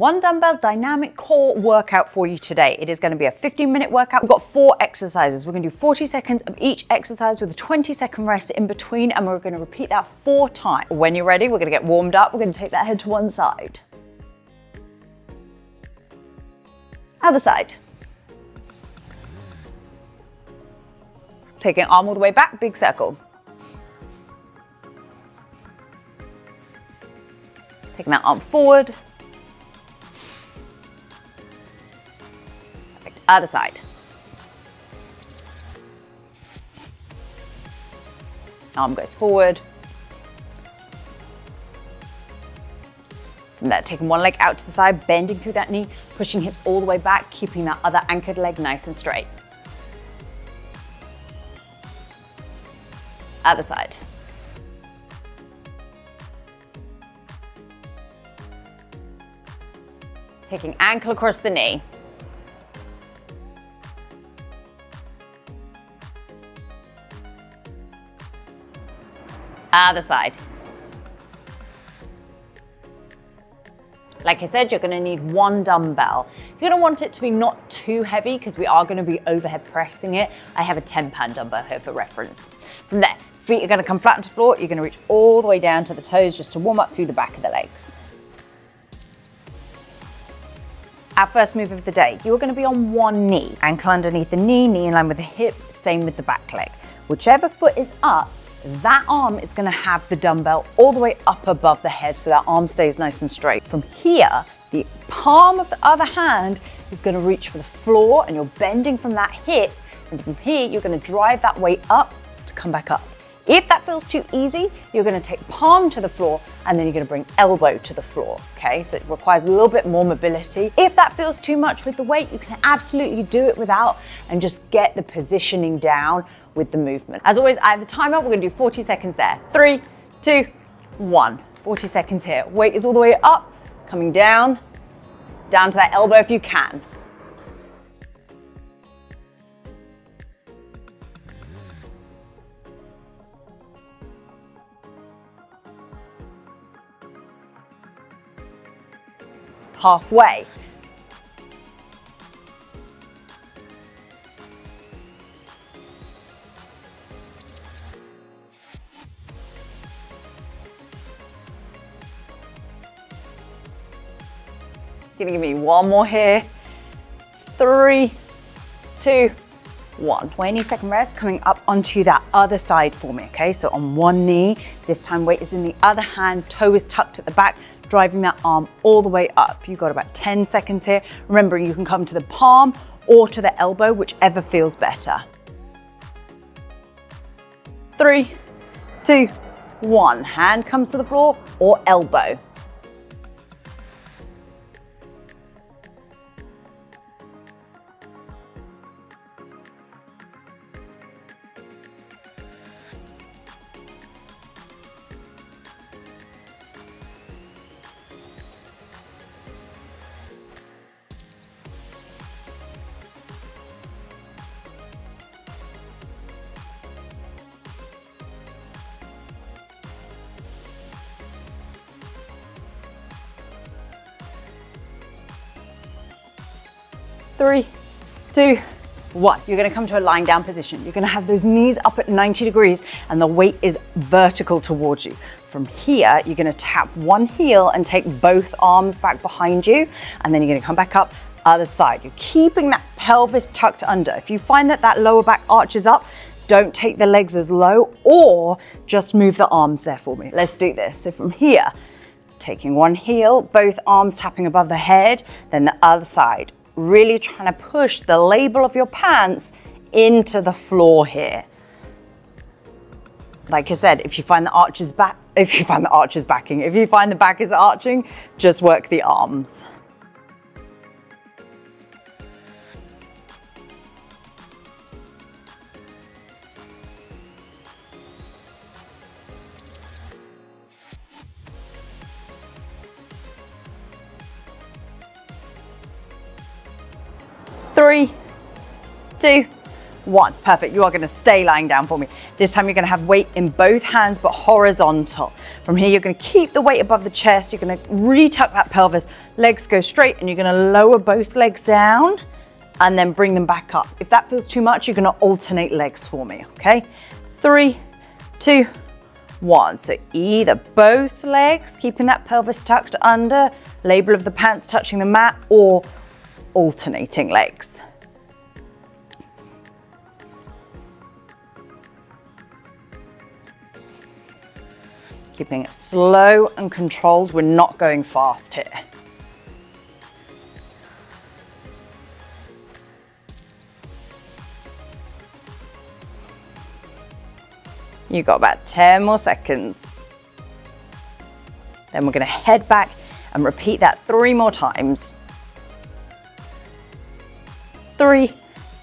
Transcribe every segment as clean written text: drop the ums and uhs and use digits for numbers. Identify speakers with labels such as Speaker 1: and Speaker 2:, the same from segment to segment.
Speaker 1: One dumbbell dynamic core workout for you today. It is going to be a 15-minute workout. We've got 4 exercises. We're going to do 40 seconds of each exercise with a 20-second rest in between, and we're going to repeat that 4 times. When you're ready, we're going to get warmed up. We're going to take that head to one side. Other side. Taking arm all the way back, big circle. Taking that arm forward. Perfect. Other side. Arm goes forward. From there, taking one leg out to the side, bending through that knee, pushing hips all the way back, keeping that other anchored leg nice and straight. Other side. Taking ankle across the knee. Other side. Like I said, you're going to need 1 dumbbell. You're going to want it to be not too heavy because we are going to be overhead pressing it. I have a 10-pound dumbbell here for reference. From there, feet are going to come flat onto the floor. You're going to reach all the way down to the toes just to warm up through the back of the legs. Our first move of the day, you're going to be on one knee. Ankle underneath the knee, knee in line with the hip, same with the back leg. Whichever foot is up, that arm is going to have the dumbbell all the way up above the head so that arm stays nice and straight. From here, the palm of the other hand is going to reach for the floor and you're bending from that hip, and from here you're going to drive that weight up to come back up. If that feels too easy, you're going to take palm to the floor and then you're going to bring elbow to the floor, okay? So it requires a little bit more mobility. If that feels too much with the weight, you can absolutely do it without and just get the positioning down with the movement. As always, I have the timer. We're going to do 40 seconds there. 3, 2, 1. 40 seconds here. Weight is all the way up, coming down to that elbow if you can. Halfway. Gonna give me one more here. 3, 2, 1. 20-second rest, coming up onto that other side for me, okay? So on one knee, this time weight is in the other hand, toe is tucked at the back, driving that arm all the way up. You've got about 10 seconds here. Remember, you can come to the palm or to the elbow, whichever feels better. 3, 2, 1. Hand comes to the floor or elbow. Three, 2, 1. You're going to come to a lying down position. You're going to have those knees up at 90 degrees and the weight is vertical towards you. From here, you're going to tap one heel and take both arms back behind you, and then you're going to come back up other side. You're keeping that pelvis tucked under. If you find that that lower back arches up, don't take the legs as low or just move the arms there for me. Let's do this. So from here, taking one heel, both arms tapping above the head, then the other side. Really trying to push the label of your pants into the floor here. Like I said, if you find the back is arching, just work the arms. Three, 2, 1. Perfect. You are going to stay lying down for me. This time you're going to have weight in both hands but horizontal. From here you're going to keep the weight above the chest. You're going to retuck that pelvis. Legs go straight and you're going to lower both legs down and then bring them back up. If that feels too much, you're going to alternate legs for me, okay? 3, 2, 1. So either both legs, keeping that pelvis tucked under, label of the pants touching the mat, or alternating legs. Keeping it slow and controlled. We're not going fast here. You've got about 10 more seconds. Then we're going to head back and repeat that 3 more times. 3,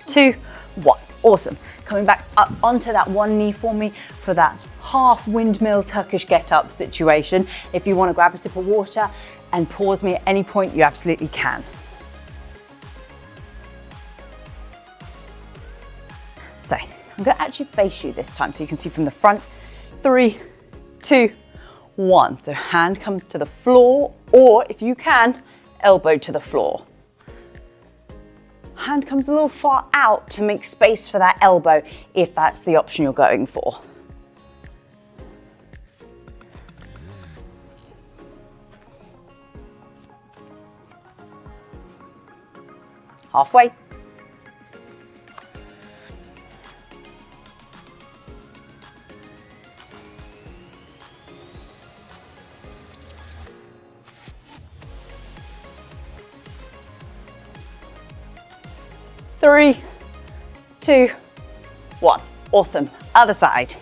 Speaker 1: 2, 1. Awesome. Coming back up onto that one knee for me for that half windmill Turkish get up situation. If you want to grab a sip of water and pause me at any point, you absolutely can. So I'm going to actually face you this time so you can see from the front. 3, 2, 1. So hand comes to the floor, or if you can, elbow to the floor. Hand comes a little far out to make space for that elbow if that's the option you're going for. Halfway. 3, 2, 1. Awesome. Other side.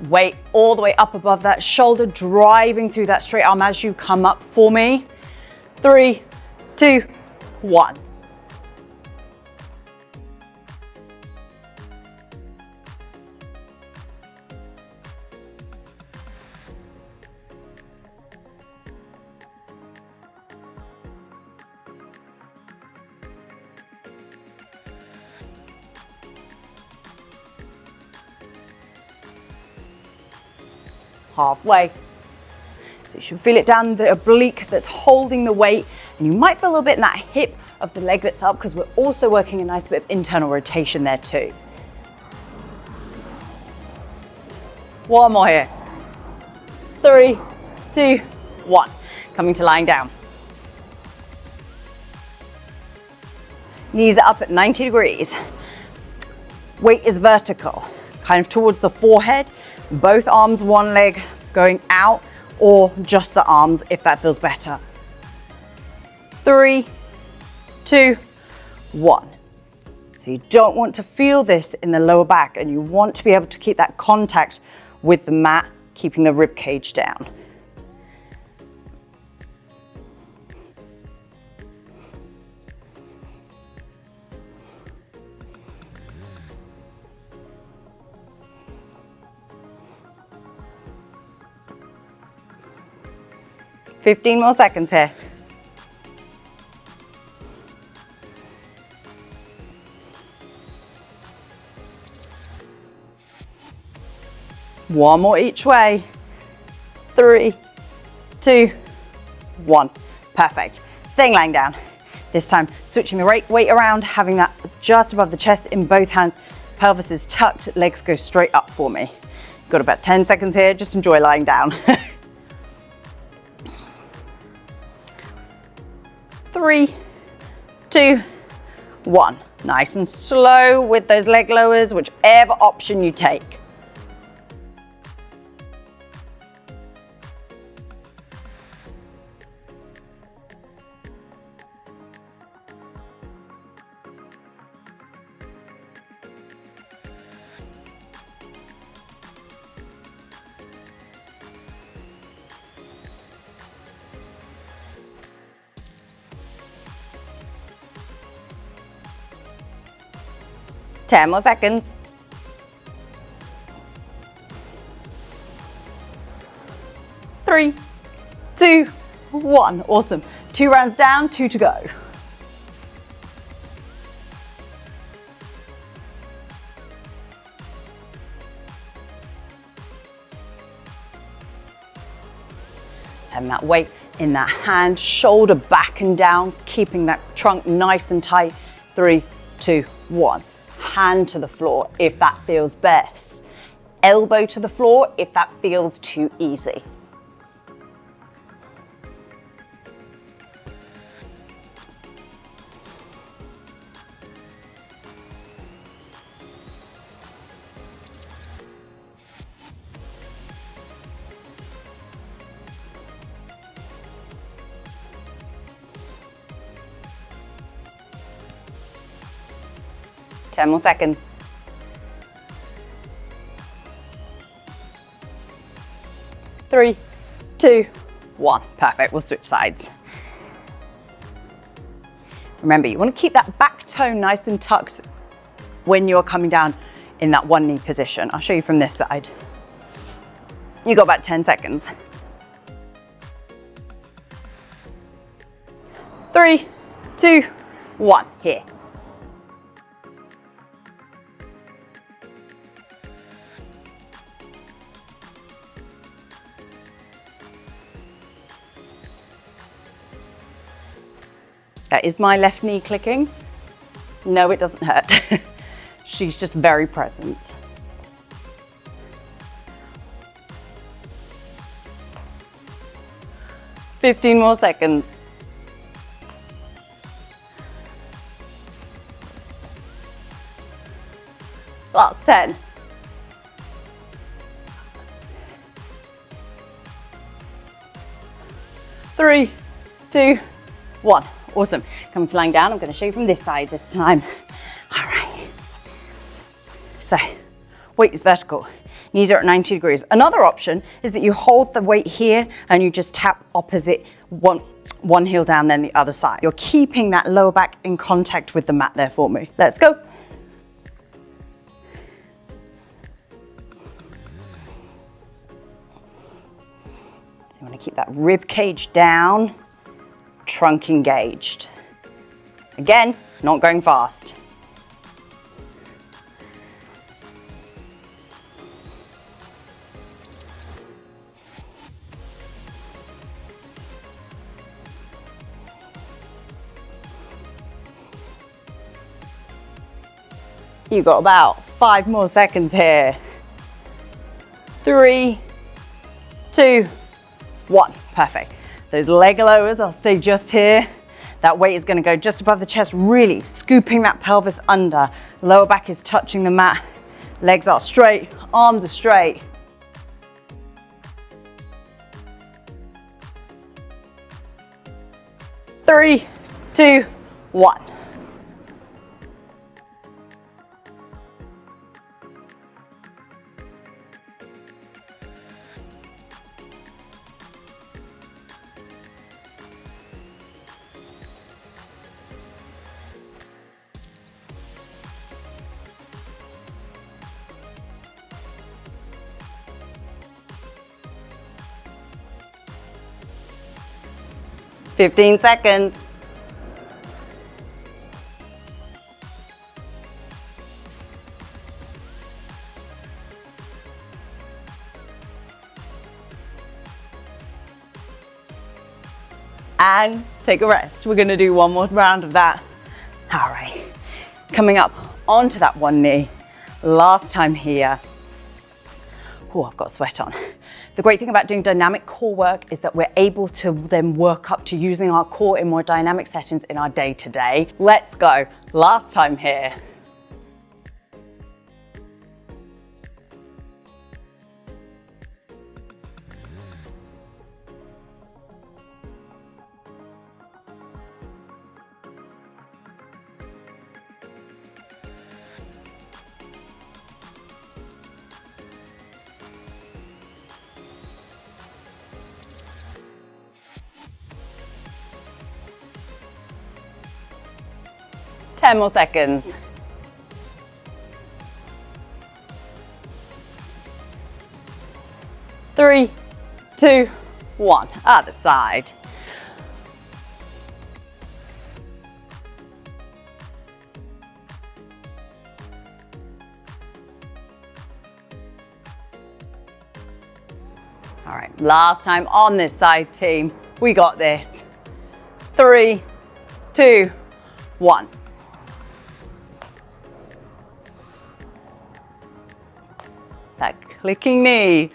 Speaker 1: Weight all the way up above that shoulder, driving through that straight arm as you come up for me. 3, 2, 1. Halfway. So you should feel it down the oblique that's holding the weight, and you might feel a little bit in that hip of the leg that's up because we're also working a nice bit of internal rotation there too. One more here. 3, 2, 1. Coming to lying down. Knees are up at 90 degrees. Weight is vertical, kind of towards the forehead. Both arms, one leg going out, or just the arms if that feels better. 3, 2, 1. So you don't want to feel this in the lower back, and you want to be able to keep that contact with the mat, keeping the rib cage down. Fifteen more seconds here. One more each way. 3, 2, 1. Perfect. Staying lying down. This time, switching the weight around, having that just above the chest in both hands. Pelvis is tucked, legs go straight up for me. Got about 10 seconds here, just enjoy lying down. 3, 2, 1. Nice and slow with those leg lowers, whichever option you take. Ten more seconds. 3, 2, 1. Awesome. 2 rounds down, 2 to go. Having that weight in that hand, shoulder back and down, keeping that trunk nice and tight. 3, 2, 1. Hand to the floor if that feels best. Elbow to the floor if that feels too easy. Ten more seconds. 3, 2, 1. Perfect. We'll switch sides. Remember, you want to keep that back toe nice and tucked when you're coming down in that one knee position. I'll show you from this side. You got about 10 seconds. 3, 2, 1. Here. That is my left knee clicking. No, it doesn't hurt. She's just very present. "15 more seconds. Last 10. 3, 2, 1. Awesome. Coming to lying down, I'm going to show you from this side this time. All right. So, weight is vertical. Knees are at 90 degrees. Another option is that you hold the weight here and you just tap opposite, one heel down, then the other side. You're keeping that lower back in contact with the mat there for me. Let's go. So you want to keep that rib cage down. Trunk engaged. Again, not going fast. You've got about 5 more seconds here. 3, 2, 1. Perfect. Those leg lowers, I'll stay just here. That weight is going to go just above the chest, really scooping that pelvis under. Lower back is touching the mat. Legs are straight, arms are straight. Three, 2, 1. Fifteen seconds. And take a rest. We're gonna do one more round of that. All right, coming up onto that one knee. Last time here. Oh, I've got sweat on. The great thing about doing dynamic core work is that we're able to then work up to using our core in more dynamic settings in our day-to-day. Let's go. Last time here. Ten more seconds. 3, 2, 1. Other side. All right, last time on this side, team. We got this. 3, 2, 1. That clicking knee.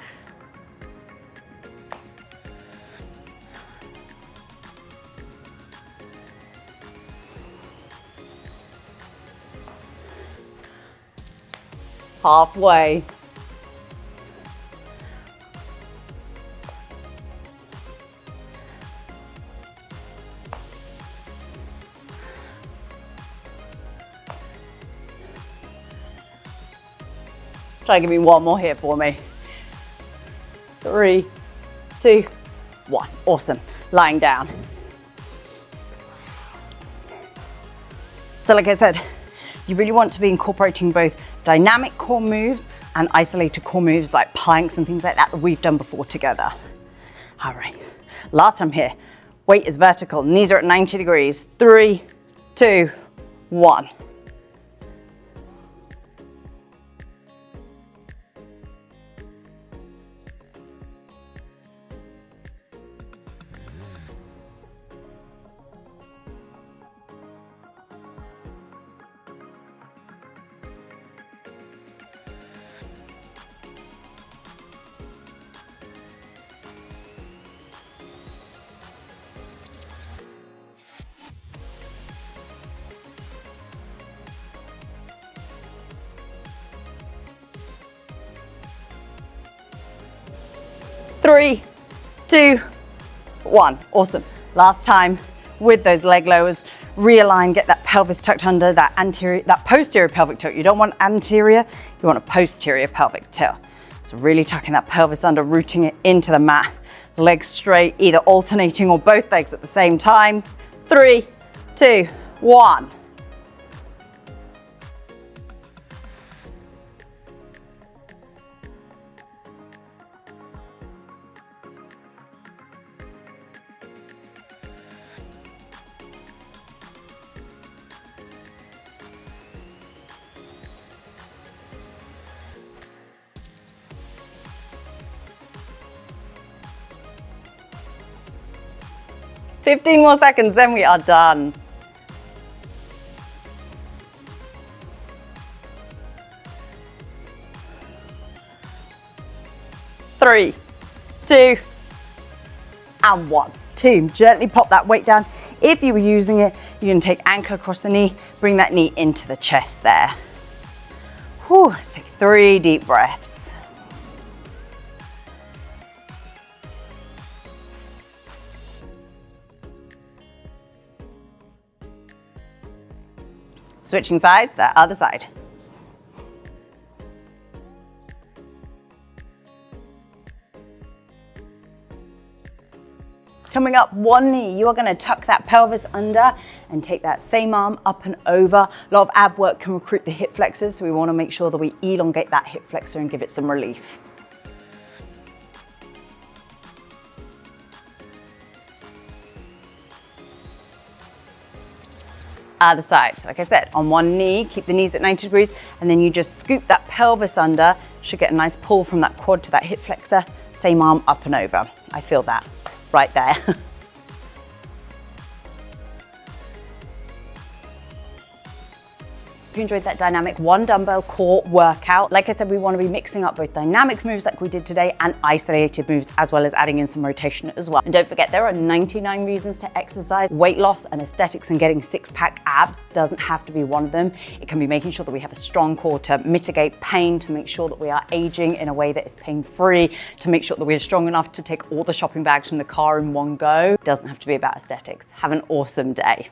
Speaker 1: Halfway. Try and give me one more here for me. 3, 2, 1. Awesome. Lying down. So like I said, you really want to be incorporating both dynamic core moves and isolated core moves like planks and things like that we've done before together. All right. Last time here. Weight is vertical. Knees are at 90 degrees. 3, 2, 1. Three, 2, 1. Awesome. Last time with those leg lowers, realign, get that pelvis tucked under, that posterior pelvic tilt. You don't want anterior, you want a posterior pelvic tilt. So really tucking that pelvis under, rooting it into the mat, legs straight, either alternating or both legs at the same time. 3, 2, 1. Fifteen more seconds, then we are done. 3, 2, and 1. Team, gently pop that weight down. If you were using it, you can take ankle across the knee, bring that knee into the chest there. Whew, take 3 deep breaths. Switching sides, that other side. Coming up, one knee, you are going to tuck that pelvis under and take that same arm up and over. A lot of ab work can recruit the hip flexors, so we want to make sure that we elongate that hip flexor and give it some relief. Other side. So like I said, on one knee, keep the knees at 90 degrees, and then you just scoop that pelvis under. Should get a nice pull from that quad to that hip flexor. Same arm up and over. I feel that right there. If you enjoyed that dynamic 1 dumbbell core workout, like I said, we want to be mixing up both dynamic moves like we did today and isolated moves, as well as adding in some rotation as well. And don't forget, there are 99 reasons to exercise. Weight loss and aesthetics and getting six-pack abs doesn't have to be one of them. It can be making sure that we have a strong core to mitigate pain, to make sure that we are aging in a way that is pain-free, to make sure that we are strong enough to take all the shopping bags from the car in one go. It doesn't have to be about aesthetics. Have an awesome day.